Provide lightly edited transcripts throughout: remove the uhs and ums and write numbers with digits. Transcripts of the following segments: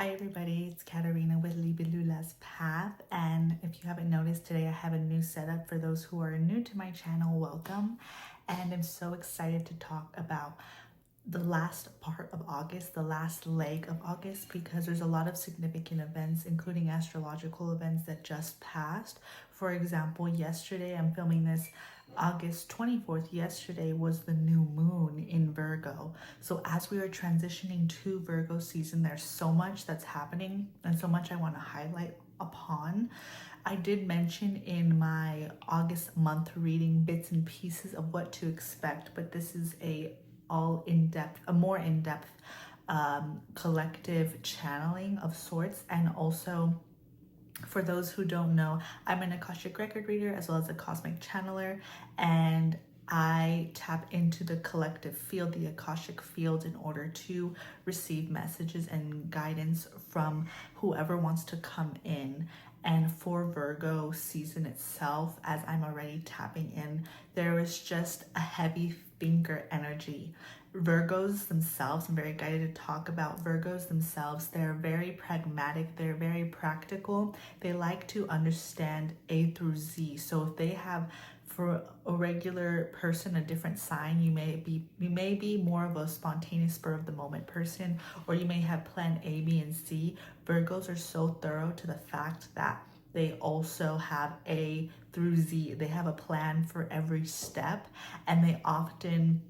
Hi everybody, it's Katarina with Libelula's Path, and if you haven't noticed, today I have a new setup. For those who are new to my channel, welcome. And I'm so excited to talk about the last part of August, the last leg of August, because there's a lot of significant events, including astrological events that just passed. For example, yesterday, I'm filming this August 24th, yesterday was the new moon in Virgo. So as we are transitioning to Virgo season, there's so much that's happening and so much I want to highlight upon. I did mention in my August month reading bits and pieces of what to expect, but this is a more in-depth collective channeling of sorts. And also, for those who don't know, I'm an Akashic record reader as well as a cosmic channeler, and I tap into the collective field, the Akashic field, in order to receive messages and guidance from whoever wants to come in. And for Virgo season itself, as I'm already tapping in, there is just a heavy finger energy. Virgos themselves, I'm very guided to talk about Virgos themselves. They're very pragmatic, they're very practical. They like to understand A through Z. So if they have, for a regular person, a different sign, you may be more of a spontaneous, spur of the moment person, or you may have plan A, B, and C. Virgos are so thorough to the fact that they also have A through Z. They have a plan for every step, and they often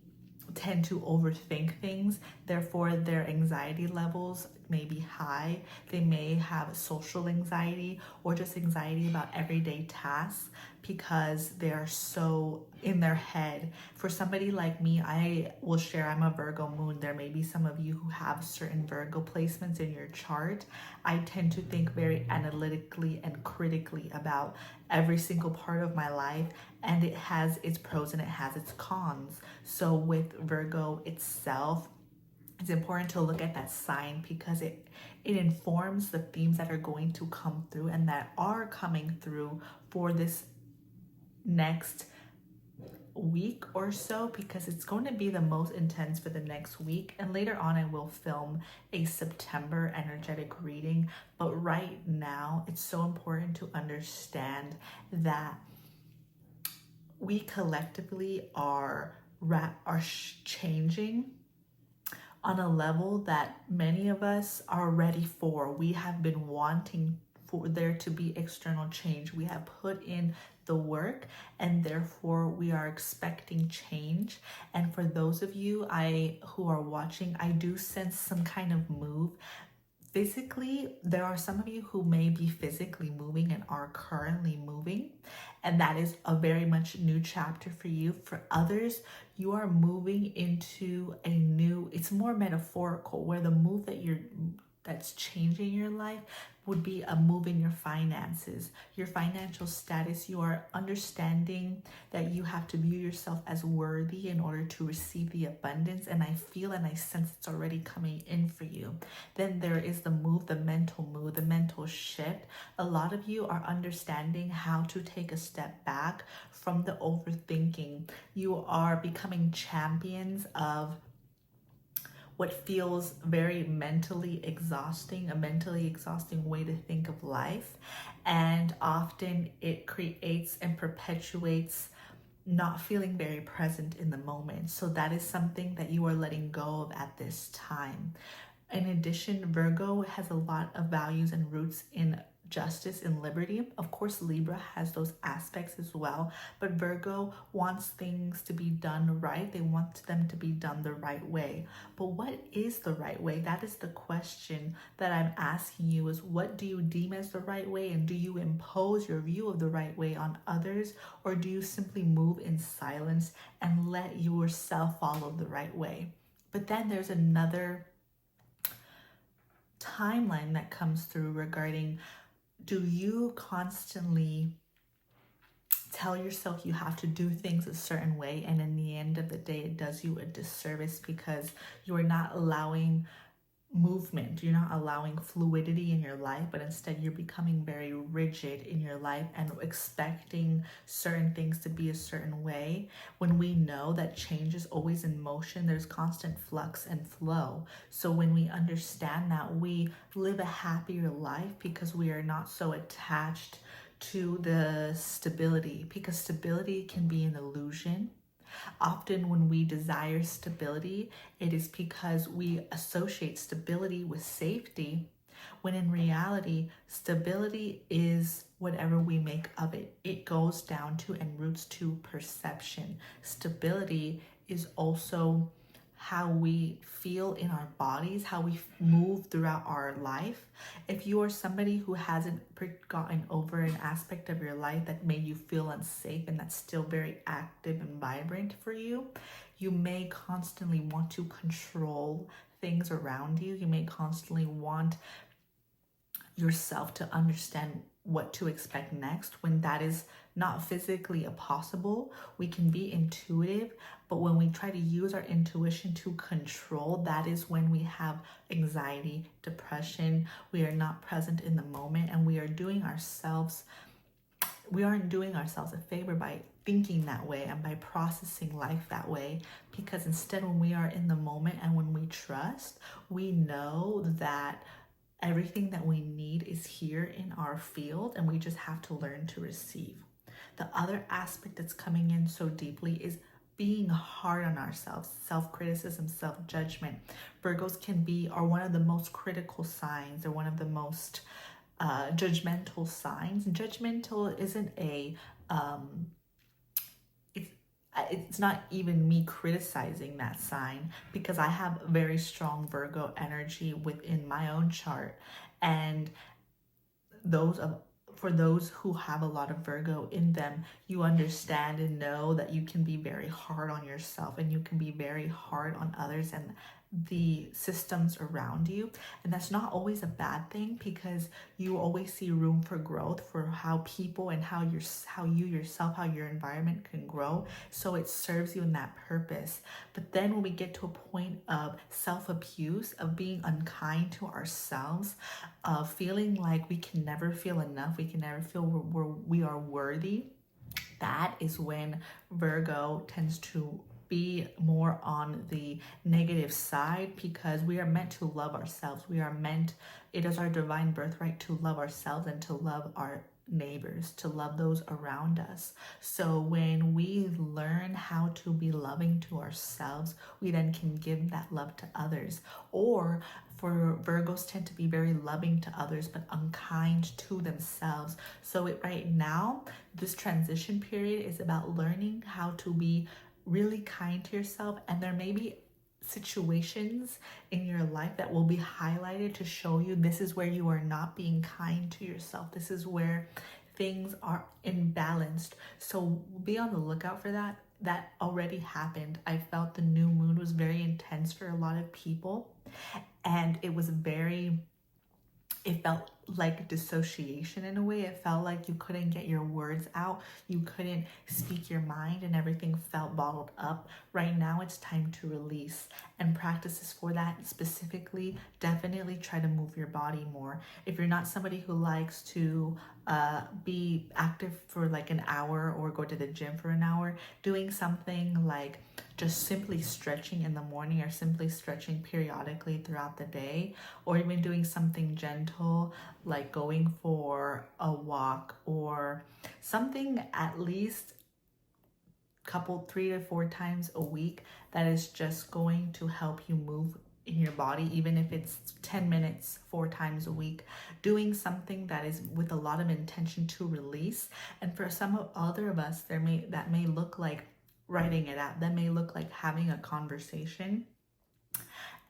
tend to overthink things. Therefore, their anxiety levels may be high. They may have social anxiety or just anxiety about everyday tasks because they are so in their head. For somebody like me, I will share I'm a Virgo moon. There may be some of you who have certain Virgo placements in your chart. I tend to think very analytically and critically about every single part of my life, and it has its pros and it has its cons. So with Virgo itself, it's important to look at that sign because it informs the themes that are going to come through and that are coming through for this next week or so, because it's going to be the most intense for the next week. And later on I will film a September energetic reading, but right now it's so important to understand that we collectively are changing on a level that many of us are ready for. We have been wanting for there to be external change. We have put in the work, and therefore we are expecting change. And for those of you who are watching, I do sense some kind of move. Physically, there are some of you who may be physically moving and are currently moving, and that is a very much new chapter for you. For others, you are moving into a new, it's more metaphorical, where the move that's changing your life would be a move in your finances, your financial status. You are understanding that you have to view yourself as worthy in order to receive the abundance, and I feel and I sense it's already coming in for you. Then there is the move, the mental shift. A lot of you are understanding how to take a step back from the overthinking. You are becoming champions of what feels very mentally exhausting, a mentally exhausting way to think of life. And often it creates and perpetuates not feeling very present in the moment. So that is something that you are letting go of at this time. In addition, Virgo has a lot of values and roots in justice and liberty. Of course, Libra has those aspects as well, but Virgo wants things to be done right. They want them to be done the right way. But what is the right way? That is the question that I'm asking you, is what do you deem as the right way? And do you impose your view of the right way on others, or do you simply move in silence and let yourself follow the right way? But then there's another timeline that comes through regarding, do you constantly tell yourself you have to do things a certain way, and in the end of the day it does you a disservice because you're not allowing movement. You're not allowing fluidity in your life, but instead you're becoming very rigid in your life and expecting certain things to be a certain way. When we know that change is always in motion, there's constant flux and flow. So when we understand that, we live a happier life because we are not so attached to the stability, because stability can be an illusion. Often, when we desire stability, it is because we associate stability with safety, when in reality, stability is whatever we make of it. It goes down to and roots to perception. Stability is also how we feel in our bodies, how we move throughout our life. If you are somebody who hasn't gotten over an aspect of your life that made you feel unsafe and that's still very active and vibrant for you, you may constantly want to control things around you. You may constantly want yourself to understand what to expect next when that is not physically possible. We can be intuitive, but when we try to use our intuition to control, that is when we have anxiety, depression. We are not present in the moment, and we aren't doing ourselves a favor by thinking that way and by processing life that way, because instead, when we are in the moment and when we trust, we know that everything that we need is here in our field, and we just have to learn to receive. The other aspect that's coming in so deeply is being hard on ourselves, self-criticism, self-judgment. Virgos are one of the most critical signs. They're one of the most judgmental signs. Judgmental isn't it's not even me criticizing that sign, because I have very strong Virgo energy within my own chart. And for those who have a lot of Virgo in them, you understand and know that you can be very hard on yourself and you can be very hard on others and the systems around you. And that's not always a bad thing, because you always see room for growth for how people and how you yourself, how your environment can grow. So it serves you in that purpose. But then when we get to a point of self-abuse, of being unkind to ourselves, of feeling like we can never feel enough, we can never feel we are worthy, that is when Virgo tends to be more on the negative side, because we are meant to love ourselves. It is our divine birthright to love ourselves and to love our neighbors, to love those around us. So when we learn how to be loving to ourselves, we then can give that love to others. Or for Virgos tend to be very loving to others but unkind to themselves. So right now, this transition period is about learning how to be really kind to yourself, and there may be situations in your life that will be highlighted to show you this is where you are not being kind to yourself. This is where things are imbalanced. So be on the lookout for that. That already happened. I felt the new moon was very intense for a lot of people, and it felt like dissociation in a way. It felt like you couldn't get your words out. You couldn't speak your mind, and everything felt bottled up. Right now, it's time to release, and practices for that specifically, definitely try to move your body more. If you're not somebody who likes to be active for like an hour or go to the gym for an hour, doing something like just simply stretching in the morning or simply stretching periodically throughout the day, or even doing something gentle like going for a walk or something at least 3 to 4 times a week, that is just going to help you move in your body, even if it's 10 minutes 4 times a week, doing something that is with a lot of intention to release. And for some other of us, that may look like writing it out, that may look like having a conversation,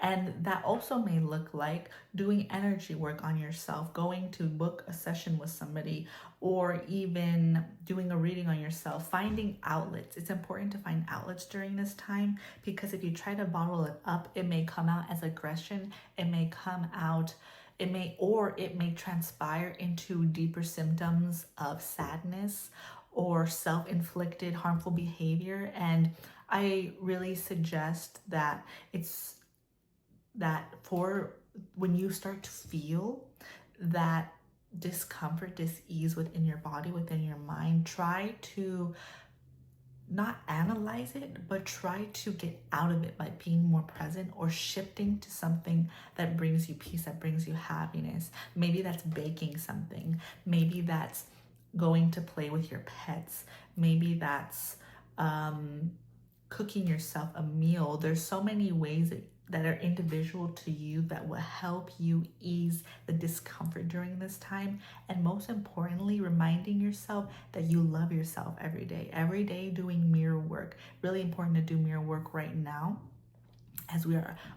and that also may look like doing energy work on yourself, going to book a session with somebody, or even doing a reading on yourself, finding outlets. It's important to find outlets during this time, because if you try to bottle it up, it may come out as aggression. It may transpire into deeper symptoms of sadness or self-inflicted harmful behavior. And I really suggest that for when you start to feel that discomfort, dis-ease within your body, within your mind, try to not analyze it, but try to get out of it by being more present or shifting to something that brings you peace, that brings you happiness. Maybe that's baking something. Maybe that's going to play with your pets. Maybe that's cooking yourself a meal. There's so many ways that are individual to you that will help you ease the discomfort during this time. And most importantly, reminding yourself that you love yourself every day. Every day doing mirror work. Really important to do mirror work right now, as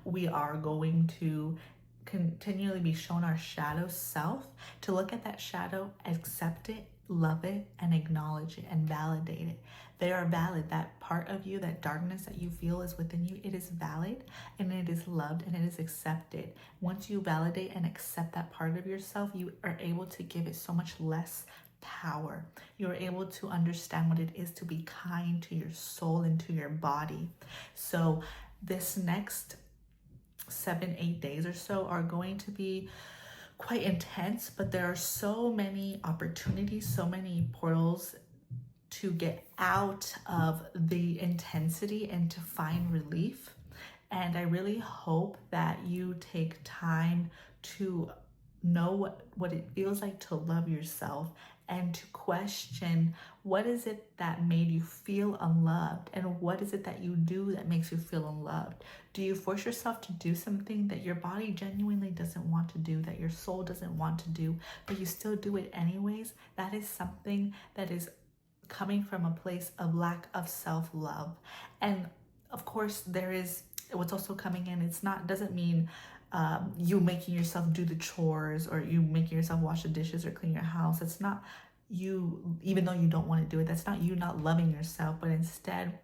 we are going to continually be shown our shadow self, to look at that shadow, accept it, love it, and acknowledge it and validate it. They are valid. That part of you, that darkness that you feel is within you, it is valid and it is loved and it is accepted. Once you validate and accept that part of yourself, you are able to give it so much less power. You're able to understand what it is to be kind to your soul and to your body. So this next 7-8 days or so are going to be quite intense, but there are so many opportunities, so many portals to get out of the intensity and to find relief. And I really hope that you take time to know what it feels like to love yourself and to question, what is it that made you feel unloved, and what is it that you do that makes you feel unloved? Do you force yourself to do something that your body genuinely doesn't want to do, that your soul doesn't want to do, but you still do it anyways? That is something that is coming from a place of lack of self-love. And of course, there is what's also coming in. Doesn't mean you making yourself do the chores or you making yourself wash the dishes or clean your house. It's not you, even though you don't want to do it, that's not you not loving yourself, but instead,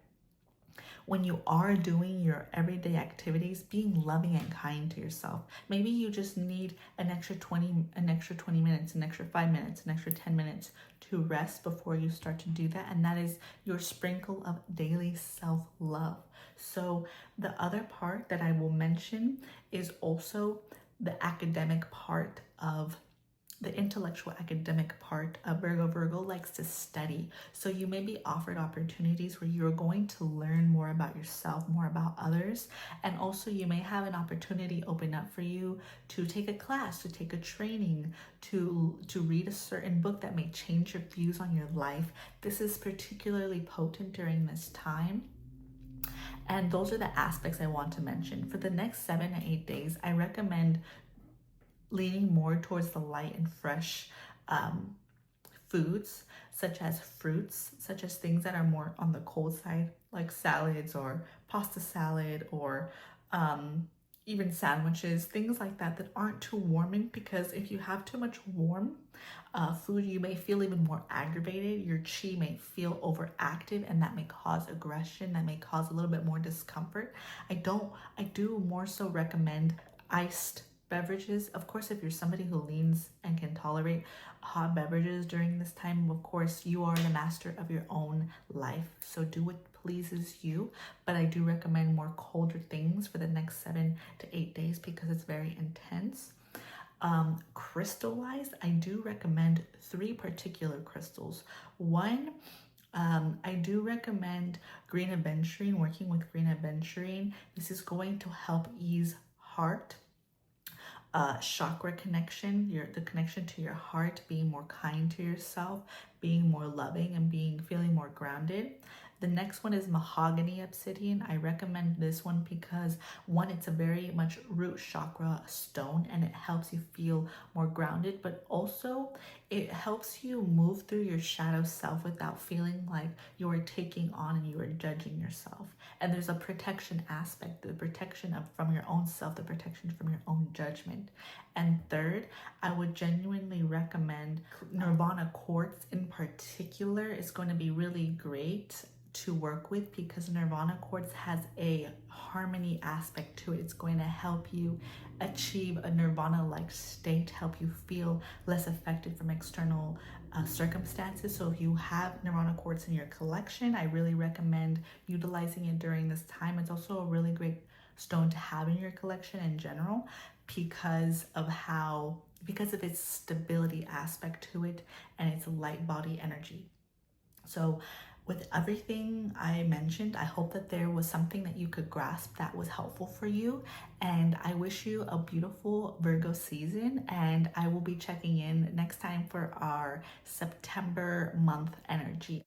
when you are doing your everyday activities, being loving and kind to yourself. Maybe you just need an extra 20 minutes, an extra 5 minutes, an extra 10 minutes to rest before you start to do that. And that is your sprinkle of daily self-love. So the other part that I will mention is also the academic part of the intellectual academic part of Virgo. Virgo likes to study. So you may be offered opportunities where you're going to learn more about yourself, more about others. And also you may have an opportunity open up for you to take a class, to take a training, to read a certain book that may change your views on your life. This is particularly potent during this time. And those are the aspects I want to mention. For the next 7 to 8 days, I recommend leaning more towards the light and fresh foods, such as fruits, such as things that are more on the cold side, like salads or pasta salad or even sandwiches, things like that that aren't too warming, because if you have too much warm food, you may feel even more aggravated. Your chi may feel overactive, and that may cause aggression, that may cause a little bit more discomfort. I do more so recommend iced beverages. Of course, if you're somebody who leans and can tolerate hot beverages during this time, of course, you are the master of your own life. So do what pleases you. But I do recommend more colder things for the next 7 to 8 days because it's very intense. Crystal wise, I do recommend 3 particular crystals. One, I do recommend green aventurine, working with green aventurine. This is going to help ease heart chakra connection, the connection to your heart, being more kind to yourself, being more loving, and feeling more grounded. The next one is mahogany obsidian. I recommend this one because one, it's a very much root chakra stone and it helps you feel more grounded, but also it helps you move through your shadow self without feeling like you are taking on and you are judging yourself. And there's a protection aspect, the protection from your own self, the protection from your own judgment. And third, I would genuinely recommend Nirvana quartz in particular. Is going to be really great to work with because Nirvana quartz has a harmony aspect to it. It's going to help you achieve a nirvana-like state, help you feel less affected from external circumstances. So if you have Nirvana quartz in your collection, I really recommend utilizing it during this time. It's also a really great stone to have in your collection in general because of its stability aspect to it and its light body energy. So with everything I mentioned, I hope that there was something that you could grasp that was helpful for you. And I wish you a beautiful Virgo season. And I will be checking in next time for our September month energy.